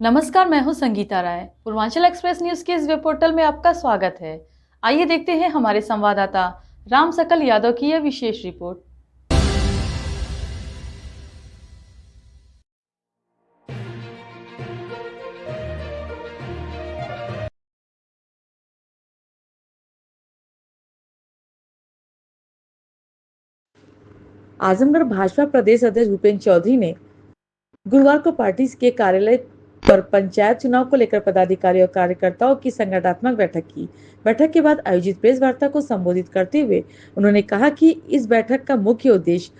नमस्कार, मैं हूं संगीता राय। पूर्वांचल एक्सप्रेस न्यूज के इस वेब पोर्टल में आपका स्वागत है। आइए देखते हैं हमारे संवाददाता राम सकल यादव की यह विशेष रिपोर्ट। आजमगढ़ भाजपा प्रदेश अध्यक्ष भूपेंद्र चौधरी ने गुरुवार को पार्टी के कार्यालय पर पंचायत चुनाव को लेकर पदाधिकारी और कार्यकर्ताओं की संगठनात्मक बैठक की। बैठक के बाद आयोजित प्रेस वार्ता को संबोधित करते हुए उन्होंने कहा कि इस बैठक का मुख्य उद्देश्य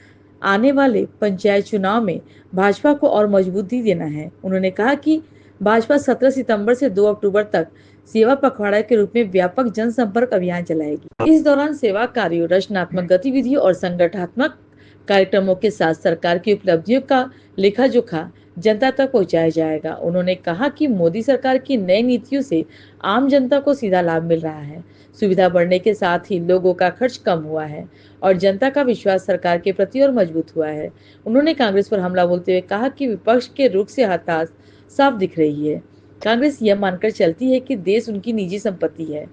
आने वाले पंचायत चुनाव में भाजपा को और मजबूती देना है। उन्होंने कहा कि भाजपा 17 सितंबर से 2 अक्टूबर तक सेवा पखवाड़ा के रूप में व्यापक जनसंपर्क अभियान चलाएगी। इस दौरान सेवा कार्यों, रचनात्मक गतिविधियों और संगठनात्मक कार्यक्रमों के साथ सरकार की उपलब्धियों का लेखा जोखा जनता तक पहुंचाया जाएगा। उन्होंने कहा कि मोदी सरकार की नई नीतियों से आम जनता को सीधा लाभ मिल रहा है। सुविधा बढ़ने के साथ ही लोगों का खर्च कम हुआ है और जनता का विश्वास सरकार के प्रति और मजबूत हुआ है। उन्होंने कांग्रेस पर हमला बोलते हुए कहा कि विपक्ष के रुख से हताश साफ दिख रही है। कांग्रेस यह मानकर चलती है कि देश उनकी निजी संपत्ति है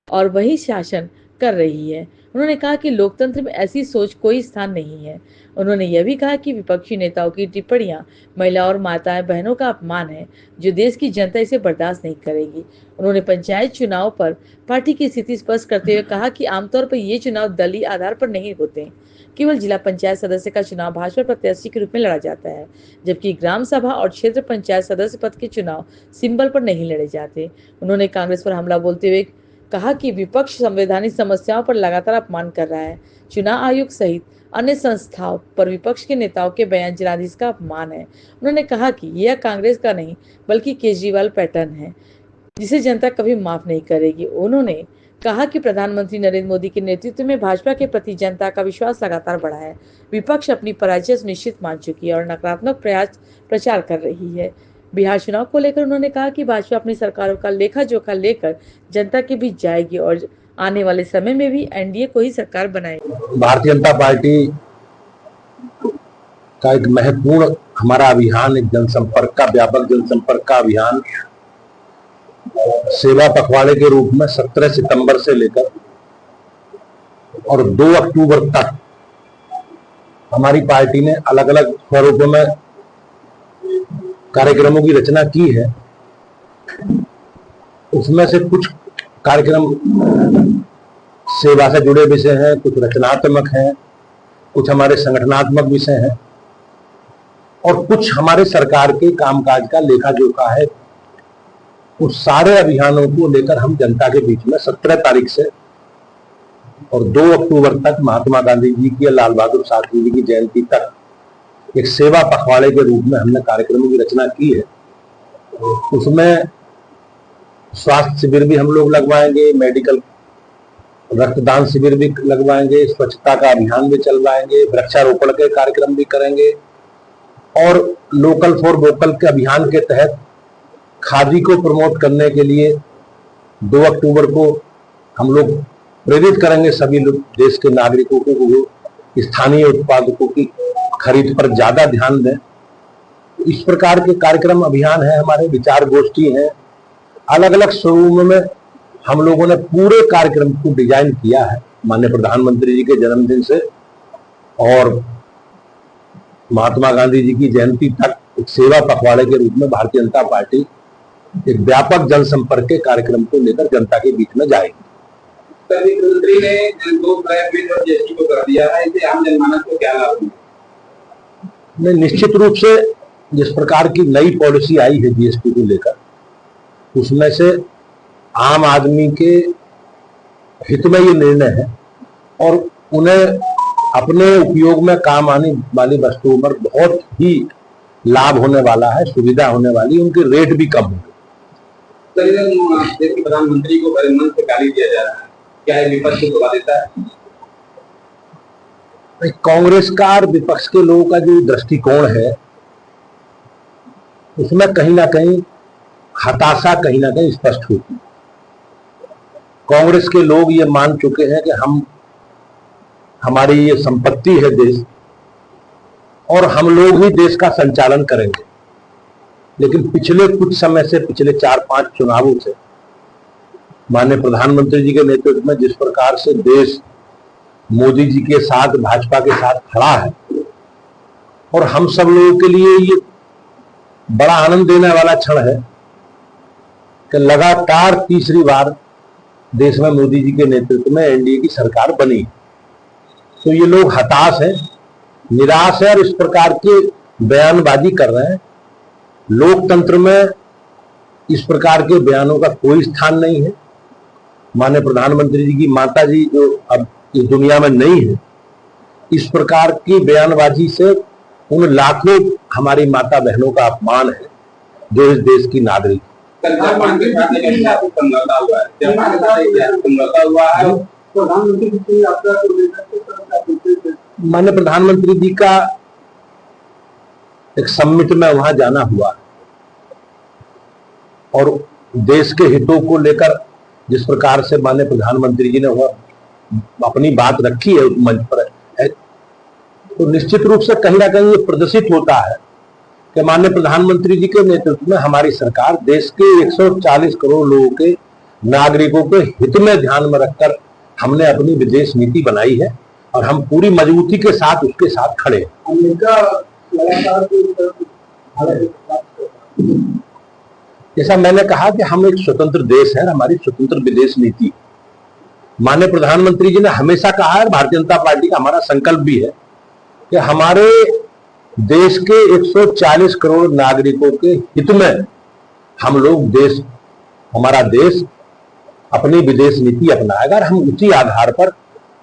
और वही शासन कर रही है। उन्होंने कहा कि लोकतंत्र में ऐसी सोच कोई स्थान नहीं है। उन्होंने यह भी कहा कि विपक्षी नेताओं की टिप्पणियां महिला और माताएं बहनों का अपमान है, जो देश की जनता इसे बर्दाश्त नहीं करेगी। उन्होंने पंचायत चुनाव पर पार्टी की स्थिति स्पष्ट करते हुए कहा कि आमतौर पर ये चुनाव दलीय आधार पर नहीं होते। केवल जिला पंचायत सदस्य का चुनाव भाजपा प्रत्याशी के रूप में लड़ा जाता है, जबकि ग्राम सभा और क्षेत्र पंचायत सदस्य पद के चुनाव सिंबल पर नहीं लड़े जाते। उन्होंने कांग्रेस पर हमला बोलते हुए कहा कि विपक्ष संवैधानिक समस्याओं पर लगातार अपमान कर रहा है। चुनाव आयोग सहित अन्य संस्थाओं पर विपक्ष के नेताओं के बयान जनादेश का अपमान है। उन्होंने कहा कि यह कांग्रेस का नहीं बल्कि केजरीवाल पैटर्न है, जिसे जनता कभी माफ नहीं करेगी। उन्होंने कहा कि प्रधानमंत्री नरेंद्र मोदी के नेतृत्व में भाजपा के प्रति जनता का विश्वास लगातार बढ़ा है। विपक्ष अपनी पराजय सुनिश्चित मान चुकी है और नकारात्मक प्रचार कर रही है। बिहार चुनाव को लेकर उन्होंने कहा कि भाजपा अपनी सरकारों का लेखा जोखा लेकर जनता के बीच जाएगी और आने वाले समय में भी एनडीए को ही सरकार बनाएगी। भारतीय जनता पार्टी का एक महत्वपूर्ण हमारा अभियान, एक जनसंपर्क का, व्यापक जनसंपर्क का अभियान सेवा पखवाड़े के रूप में 17 सितंबर से लेकर और 2 अक्टूबर तक हमारी पार्टी ने अलग अलग स्वरूपों में कार्यक्रमों की रचना की है। उसमें से कुछ कार्यक्रम सेवा से जुड़े विषय हैं, कुछ रचनात्मक हैं, कुछ हमारे संगठनात्मक विषय हैं और कुछ हमारे सरकार के कामकाज का लेखा जोखा है। उस सारे अभियानों को लेकर हम जनता के बीच में 17 तारीख से और 2 अक्टूबर तक महात्मा गांधी जी की, लाल बहादुर शास्त्री जी की जयंती तक एक सेवा पखवाड़े के रूप में हमने कार्यक्रमों की रचना की है। उसमें स्वास्थ्य शिविर भी हम लोग लगवाएंगे, मेडिकल रक्तदान शिविर भी लगवाएंगे, स्वच्छता का अभियान भी चलवाएंगे, वृक्षारोपण के कार्यक्रम भी करेंगे और लोकल फॉर वोकल के अभियान के तहत खादी को प्रमोट करने के लिए 2 अक्टूबर को हम लोग प्रेरित करेंगे सभी लोग, देश के नागरिकों को स्थानीय उत्पादकों की खरीद पर ज्यादा ध्यान दें। इस प्रकार के कार्यक्रम अभियान है, हमारे विचार गोष्ठी है। अलग अलग स्वरूपों में हम लोगों ने पूरे कार्यक्रम को डिजाइन किया है। माननीय प्रधानमंत्री जी के जन्मदिन से और महात्मा गांधी जी की जयंती तक एक सेवा पखवाड़े के रूप में भारतीय जनता पार्टी एक व्यापक जनसंपर्क के कार्यक्रम को लेकर जनता के बीच में जाएगी। मुख्यमंत्री ने 2 और जीएसटी को कर दिया है, इससे आम जनमानस को क्या लाभ होगा? निश्चित रूप से जिस प्रकार की नई पॉलिसी आई है जीएसटी को लेकर, उसमें से आम आदमी के हित में ये निर्णय है और उन्हें अपने उपयोग में काम आने वाली वस्तुओं पर बहुत ही लाभ होने वाला है, सुविधा होने वाली, उनके रेट भी कम होंगे। देश के प्रधानमंत्री को बड़े मन से गाली दिया जा रहा है, क्या है विपक्ष को दबा देता है? कांग्रेस का और विपक्ष के लोगों का जो दृष्टिकोण है उसमें कहीं ना कहीं हताशा कहीं ना कहीं स्पष्ट होती है। कांग्रेस के लोग ये मान चुके हैं कि हमारी ये संपत्ति है देश और हम लोग ही देश का संचालन करेंगे। लेकिन पिछले कुछ समय से, पिछले 4-5 चुनावों से माननीय प्रधानमंत्री जी के नेतृत्व में जिस प्रकार से देश मोदी जी के साथ, भाजपा के साथ खड़ा है, और हम सब लोगों के लिए ये बड़ा आनंद देने वाला क्षण है कि लगातार तीसरी बार देश में मोदी जी के नेतृत्व में एनडीए की सरकार बनी। तो ये लोग हताश हैं, निराश है और इस प्रकार की बयानबाजी कर रहे हैं। लोकतंत्र में इस प्रकार के बयानों का कोई स्थान नहीं है। माननीय प्रधानमंत्री जी की माता जी जो अब इस दुनिया में नहीं है, इस प्रकार की बयानबाजी से उन लाखों हमारी माता बहनों का अपमान है जो इस देश की नागरिक। समझौता हुआ है माननीय प्रधानमंत्री जी का एक समिट में वहां जाना हुआ और देश के हितों को लेकर जिस प्रकार से माननीय प्रधानमंत्री जी ने वह अपनी बात रखी है उस मंच पर, तो निश्चित रूप से कहीं ना कहीं ये प्रदर्शित होता है कि माननीय प्रधानमंत्री जी के नेतृत्व में हमारी सरकार देश के 140 करोड़ लोगों के नागरिकों के हित में ध्यान में रखकर हमने अपनी विदेश नीति बनाई है और हम पूरी मजबूती के साथ उसके साथ खड़े हैं। जैसा मैंने कहा कि हम एक स्वतंत्र देश है, हमारी स्वतंत्र विदेश नीति। माननीय प्रधानमंत्री जी ने हमेशा कहा है, भारतीय जनता पार्टी का हमारा संकल्प भी है कि हमारे देश के 140 करोड़ नागरिकों के हित में हम लोग हमारा देश अपनी विदेश नीति अपनाएगा और हम उसी आधार पर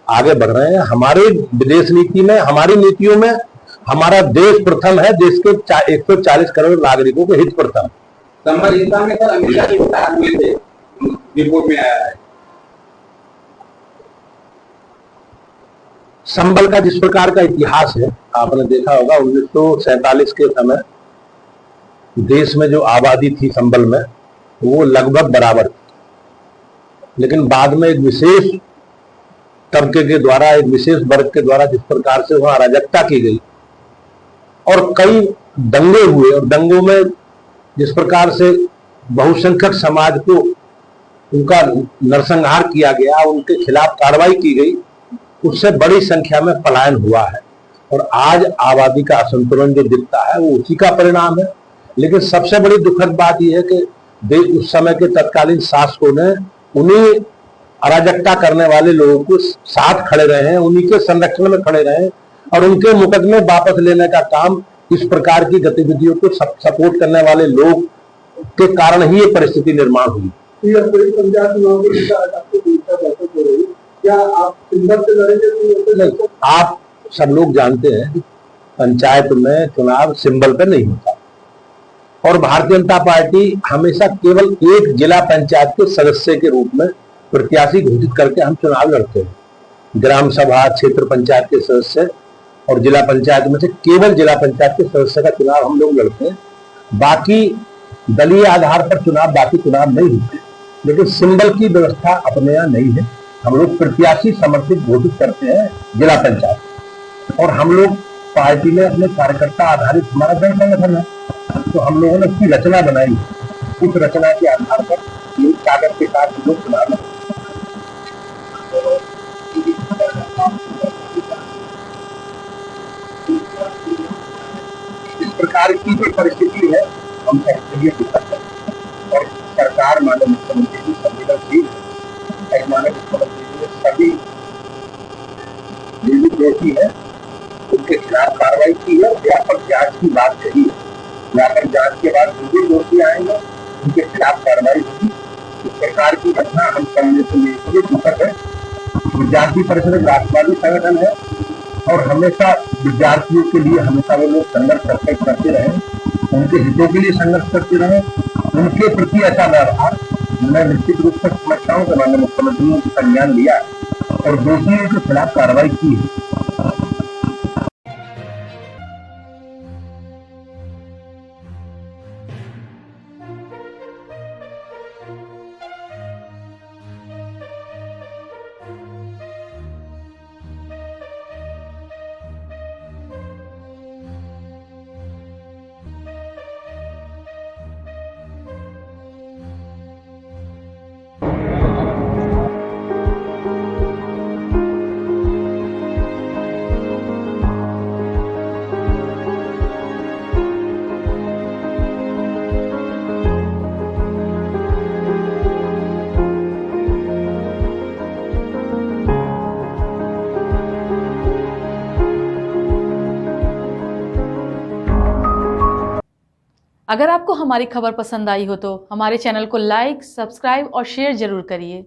आगे बढ़ रहे हैं। हमारे विदेश नीति में, हमारी नीतियों में हमारा देश प्रथम है, देश के 140 करोड़ नागरिकों के हित प्रथम। संवाद में सर अमेरिका के विस्तार हुए थे, रिपोर्ट में आया है। संबल का जिस प्रकार का इतिहास है, आपने देखा होगा 1947 के समय देश में जो आबादी थी संबल में वो लगभग बराबर थी, लेकिन बाद में एक विशेष तबके के द्वारा, एक विशेष वर्ग के द्वारा जिस प्रकार से वहां अराजकता की गई और कई दंगे हुए और दंगों में जिस प्रकार से बहुसंख्यक समाज को उनका नरसंहार किया गया, उनके खिलाफ कार्रवाई की गई, उससे बड़ी संख्या में पलायन हुआ है और आज आबादी का असंतुलन जो दिखता है वो उसी का परिणाम है। लेकिन सबसे बड़ी दुखद बात यह है कि उस समय के तत्कालीन शासकों ने उन्हीं अराजकता करने वाले लोगों को साथ खड़े रहे हैं, उन्हीं के संरक्षण में खड़े रहे और उनके मुकदमे वापस लेने का काम इस प्रकार की गतिविधियों को सपोर्ट करने वाले लोग के कारण ही ये परिस्थिति निर्माण हुई। क्या आप सिंबल से लड़ेंगे? आप सब लोग जानते हैं कि पंचायत में चुनाव सिंबल पे नहीं होता और भारतीय जनता पार्टी हमेशा केवल एक जिला पंचायत के सदस्य के रूप में प्रत्याशी घोषित करके हम चुनाव लड़ते हैं। ग्राम सभा, क्षेत्र पंचायत के सदस्य और जिला पंचायत में से केवल जिला पंचायत के सदस्य का चुनाव हम लोग लड़ते हैं। बाकी दलीय आधार पर चुनाव, बाकी चुनाव नहीं होते। लेकिन सिंबल की व्यवस्था अपने यहाँ नहीं है। हम लोग प्रत्याशी समर्थित घोषित करते हैं जिला पंचायत और हम लोग पार्टी में अपने कार्यकर्ता आधारित हमारा जन संगठन है, तो हम लोगों ने उसकी रचना बनाई। उस रचना के आधार पर कागज के साथ हम लोग चुनाव लड़ते हैं। इस प्रकार की जो परिस्थिति है हम सबके लिए दिक्कत है और सरकार माननीय मुख्यमंत्री जी संवेदनशील है। माननीय मुख्यमंत्री जी ने सभी जो दोषी है उनके खिलाफ कार्रवाई की है। व्यापक जांच की बात कही है। व्यापक जांच के बाद जो दोषी आएंगे उनके खिलाफ कार्रवाई होगी। इस प्रकार की घटना हम समझने के लिए दुखद है। विद्यार्थी परिषद एक राष्ट्रवादी संगठन है और हमेशा विद्यार्थियों के लिए हमेशा वो लोग संघर्ष करते रहे, उनके हितों के लिए संघर्ष करते रहे। उनके प्रति ऐसा व्यवहार मैं निश्चित रूप से समझता हूँ कि माननीय मुख्यमंत्री ने संज्ञान लिया और दोषियों के खिलाफ कार्रवाई की है। अगर आपको हमारी खबर पसंद आई हो तो हमारे चैनल को लाइक, सब्सक्राइब और शेयर जरूर करिए।